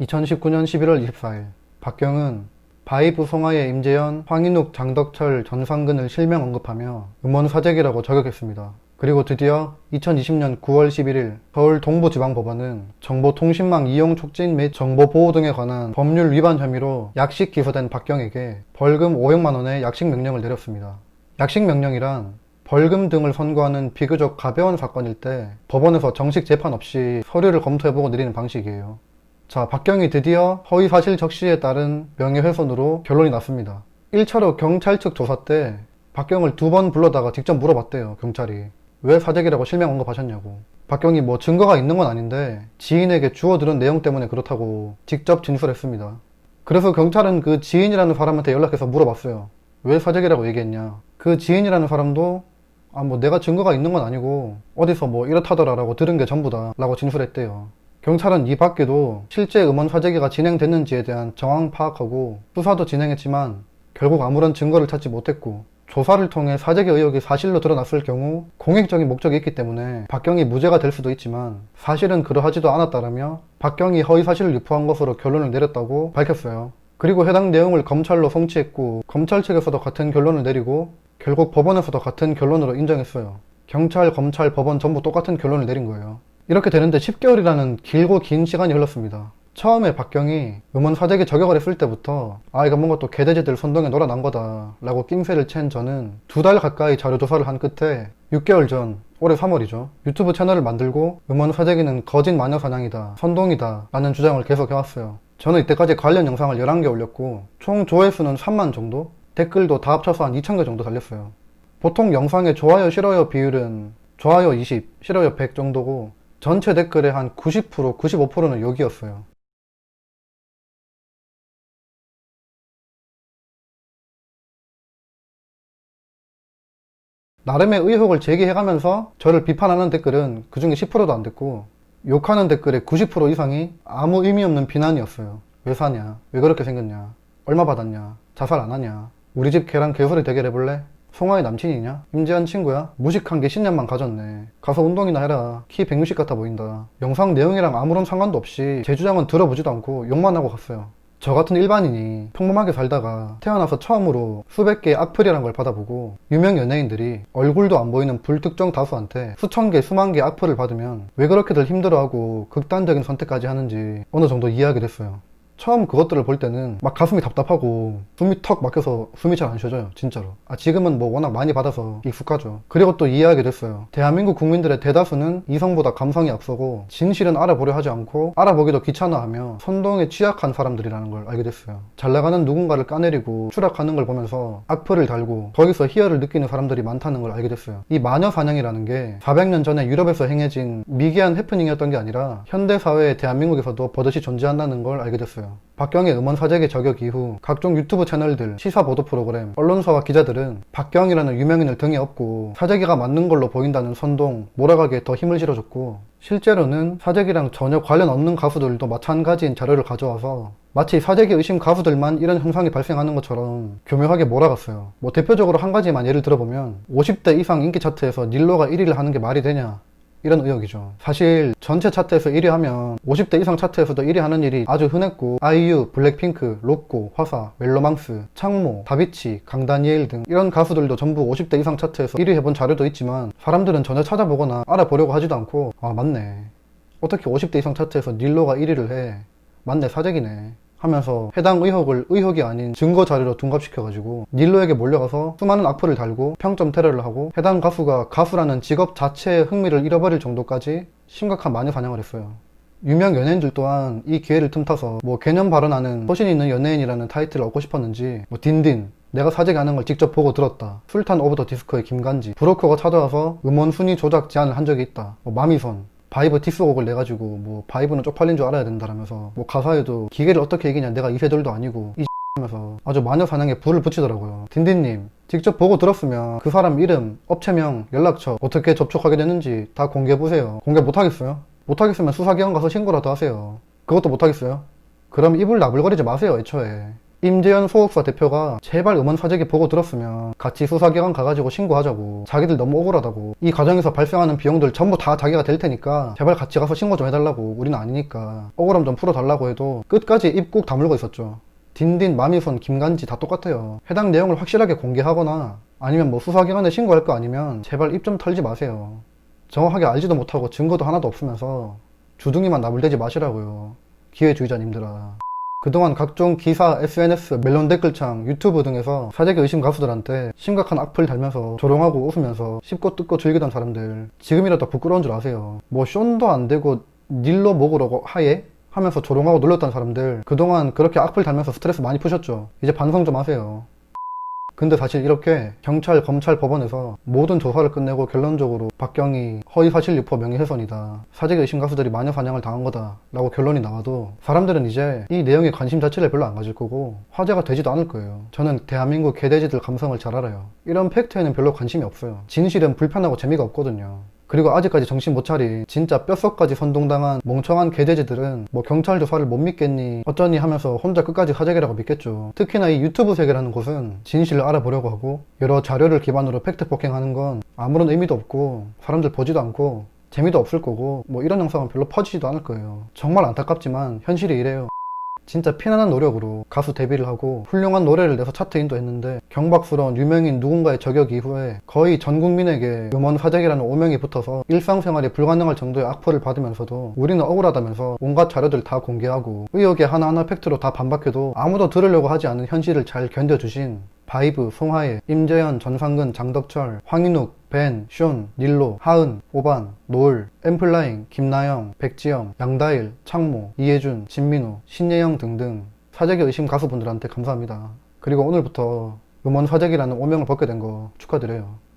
2019년 11월 24일 박경은 바이브 송하의 임재현, 황인욱, 장덕철, 전상근을 실명 언급하며 음원 사재기라고 저격했습니다. 그리고 드디어 2020년 9월 11일 서울 동부지방법원은 정보통신망 이용 촉진 및 정보보호 등에 관한 법률 위반 혐의로 약식 기소된 박경에게 벌금 500만원의 약식 명령을 내렸습니다. 약식 명령이란 벌금 등을 선고하는 비교적 가벼운 사건일 때 법원에서 정식 재판 없이 서류를 검토해보고 내리는 방식이에요. 자, 박경이 드디어 허위사실 적시에 따른 명예훼손으로 결론이 났습니다. 1차로 경찰 측 조사 때 박경을 2번 불러다가 직접 물어봤대요, 경찰이. 왜 사재기라고 실명 언급하셨냐고. 박경이 뭐 증거가 있는 건 아닌데 지인에게 주워들은 내용 때문에 그렇다고 직접 진술했습니다. 그래서 경찰은 그 지인이라는 사람한테 연락해서 물어봤어요. 왜 사재기라고 얘기했냐. 그 지인이라는 사람도 뭐 내가 증거가 있는 건 아니고 어디서 뭐 이렇다더라 라고 들은 게 전부다 라고 진술했대요. 경찰은 이 밖에도 실제 음원 사재기가 진행됐는지에 대한 정황 파악하고 수사도 진행했지만 결국 아무런 증거를 찾지 못했고, 조사를 통해 사재기 의혹이 사실로 드러났을 경우 공익적인 목적이 있기 때문에 박경이 무죄가 될 수도 있지만 사실은 그러하지도 않았다라며 박경이 허위사실을 유포한 것으로 결론을 내렸다고 밝혔어요. 그리고 해당 내용을 검찰로 송치했고 검찰 측에서도 같은 결론을 내리고 결국 법원에서도 같은 결론으로 인정했어요. 경찰, 검찰, 법원 전부 똑같은 결론을 내린 거예요. 이렇게 되는데 10개월이라는 길고 긴 시간이 흘렀습니다. 처음에 박경이 음원 사재기 저격을 했을 때부터 이거 뭔가 또 개돼지들 선동에 놀아난 거다 라고 낌새를 챈 저는 2달 가까이 자료조사를 한 끝에 6개월 전 올해 3월이죠. 유튜브 채널을 만들고 음원 사재기는 거짓 마녀 사냥이다, 선동이다 라는 주장을 계속 해왔어요. 저는 이때까지 관련 영상을 11개 올렸고 총 조회수는 3만 정도? 댓글도 다 합쳐서 한 2,000개 정도 달렸어요. 보통 영상의 좋아요 싫어요 비율은 좋아요 20, 싫어요 100 정도고 전체 댓글의 한 90%, 95%는 욕이었어요. 나름의 의혹을 제기해가면서 저를 비판하는 댓글은 그 중에 10%도 안 됐고, 욕하는 댓글의 90% 이상이 아무 의미 없는 비난이었어요. 왜 사냐? 왜 그렇게 생겼냐? 얼마 받았냐? 자살 안 하냐? 우리 집 걔랑 개소리 대결해볼래? 송하의 남친이냐? 임재한 친구야? 무식한 게 신념만 가졌네. 가서 운동이나 해라. 키 160 같아 보인다. 영상 내용이랑 아무런 상관도 없이 제 주장은 들어보지도 않고 욕만 하고 갔어요. 저 같은 일반인이 평범하게 살다가 태어나서 처음으로 수백 개의 악플이란 걸 받아보고 유명 연예인들이 얼굴도 안 보이는 불특정 다수한테 수천 개, 수만 개의 악플을 받으면 왜 그렇게들 힘들어하고 극단적인 선택까지 하는지 어느 정도 이해하게 됐어요. 처음 그것들을 볼 때는 막 가슴이 답답하고 숨이 턱 막혀서 숨이 잘 안 쉬어져요, 진짜로. 지금은 뭐 워낙 많이 받아서 익숙하죠. 그리고 또 이해하게 됐어요. 대한민국 국민들의 대다수는 이성보다 감성이 앞서고 진실은 알아보려 하지 않고 알아보기도 귀찮아하며 선동에 취약한 사람들이라는 걸 알게 됐어요. 잘 나가는 누군가를 까내리고 추락하는 걸 보면서 악플을 달고 거기서 희열을 느끼는 사람들이 많다는 걸 알게 됐어요. 이 마녀 사냥이라는 게 400년 전에 유럽에서 행해진 미개한 해프닝이었던 게 아니라 현대사회의 대한민국에서도 버젓이 존재한다는 걸 알게 됐어요. 박경의 음원 사재기 저격 이후 각종 유튜브 채널들, 시사 보도 프로그램, 언론사와 기자들은 박경이라는 유명인을 등에 업고 사재기가 맞는 걸로 보인다는 선동, 몰아가기에 더 힘을 실어줬고, 실제로는 사재기랑 전혀 관련 없는 가수들도 마찬가지인 자료를 가져와서 마치 사재기 의심 가수들만 이런 현상이 발생하는 것처럼 교묘하게 몰아갔어요. 뭐 대표적으로 한 가지만 예를 들어보면 50대 이상 인기 차트에서 닐로가 1위를 하는 게 말이 되냐, 이런 의혹이죠. 사실 전체 차트에서 1위 하면 50대 이상 차트에서도 1위 하는 일이 아주 흔했고, 아이유, 블랙핑크, 로꼬, 화사, 멜로망스, 창모, 다비치, 강다니엘 등 이런 가수들도 전부 50대 이상 차트에서 1위 해본 자료도 있지만 사람들은 전혀 찾아보거나 알아보려고 하지도 않고 맞네, 어떻게 50대 이상 차트에서 닐로가 1위를 해, 맞네, 사재기네 하면서 해당 의혹을 의혹이 아닌 증거 자료로 둔갑시켜가지고 닐로에게 몰려가서 수많은 악플을 달고 평점 테러를 하고 해당 가수가 가수라는 직업 자체의 흥미를 잃어버릴 정도까지 심각한 마녀 사냥을 했어요. 유명 연예인들 또한 이 기회를 틈타서 뭐 개념 발언하는 소신 있는 연예인이라는 타이틀을 얻고 싶었는지 딘딘, 내가 사재기 하는 걸 직접 보고 들었다, 술탄 오브 더 디스코의 김간지, 브로커가 찾아와서 음원 순위 조작 제안을 한 적이 있다, 마미선, 바이브 디스곡을 내가지고 뭐 바이브는 쪽팔린 줄 알아야 된다라면서 뭐 가사에도 기계를 어떻게 이기냐, 내가 이세돌도 아니고 이 하면서 아주 마녀 사냥에 불을 붙이더라고요. 딘딘님, 직접 보고 들었으면 그 사람 이름, 업체명, 연락처, 어떻게 접촉하게 됐는지 다 공개해보세요. 공개 못하겠어요? 못하겠으면 수사기관 가서 신고라도 하세요. 그것도 못하겠어요? 그럼 입을 나불거리지 마세요, 애초에. 임재현 소속사 대표가 제발 음원 사재기 보고 들었으면 같이 수사기관 가가지고 신고하자고, 자기들 너무 억울하다고, 이 과정에서 발생하는 비용들 전부 다 자기가 될 테니까 제발 같이 가서 신고 좀 해달라고, 우리는 아니니까 억울함 좀 풀어달라고 해도 끝까지 입 꾹 다물고 있었죠. 딘딘, 마미손, 김간지 다 똑같아요. 해당 내용을 확실하게 공개하거나 아니면 뭐 수사기관에 신고할 거 아니면 제발 입 좀 털지 마세요. 정확하게 알지도 못하고 증거도 하나도 없으면서 주둥이만 나불대지 마시라고요, 기회주의자님들아. 그동안 각종 기사, SNS, 멜론 댓글창, 유튜브 등에서 사재기 의심 가수들한테 심각한 악플 달면서 조롱하고 웃으면서 씹고 뜯고 즐기던 사람들, 지금이라도 부끄러운 줄 아세요? 뭐 쇼도 안 되고 닐로 먹으라고 하예? 하면서 조롱하고 놀렸던 사람들, 그동안 그렇게 악플 달면서 스트레스 많이 푸셨죠? 이제 반성 좀 하세요. 근데 사실 이렇게 경찰, 검찰, 법원에서 모든 조사를 끝내고 결론적으로 박경희 허위사실 유포 명예훼손이다, 사재기 의심 가수들이 마녀 사냥을 당한 거다 라고 결론이 나와도 사람들은 이제 이 내용에 관심 자체를 별로 안 가질 거고 화제가 되지도 않을 거예요. 저는 대한민국 개돼지들 감성을 잘 알아요. 이런 팩트에는 별로 관심이 없어요. 진실은 불편하고 재미가 없거든요. 그리고 아직까지 정신 못 차린 진짜 뼛속까지 선동당한 멍청한 개돼지들은 뭐 경찰 조사를 못 믿겠니 어쩌니 하면서 혼자 끝까지 사재기라고 믿겠죠. 특히나 이 유튜브 세계라는 곳은 진실을 알아보려고 하고 여러 자료를 기반으로 팩트 폭행하는 건 아무런 의미도 없고 사람들 보지도 않고 재미도 없을 거고 뭐 이런 영상은 별로 퍼지지도 않을 거예요. 정말 안타깝지만 현실이 이래요. 진짜 피나는 노력으로 가수 데뷔를 하고 훌륭한 노래를 내서 차트인도 했는데 경박스러운 유명인 누군가의 저격 이후에 거의 전 국민에게 음원 사재기라는 오명이 붙어서 일상생활이 불가능할 정도의 악플을 받으면서도 우리는 억울하다면서 온갖 자료들 다 공개하고 의혹에 하나하나 팩트로 다 반박해도 아무도 들으려고 하지 않는 현실을 잘 견뎌주신 바이브, 송하예, 임재현, 전상근, 장덕철, 황인욱, 벤, 숀, 닐로, 하은, 오반, 노을, 엠플라잉, 김나영, 백지영, 양다일, 창모, 이해준, 진민우, 신예영 등등 사재기 의심 가수분들한테 감사합니다. 그리고 오늘부터 음원 사재기라는 오명을 벗게 된 거 축하드려요.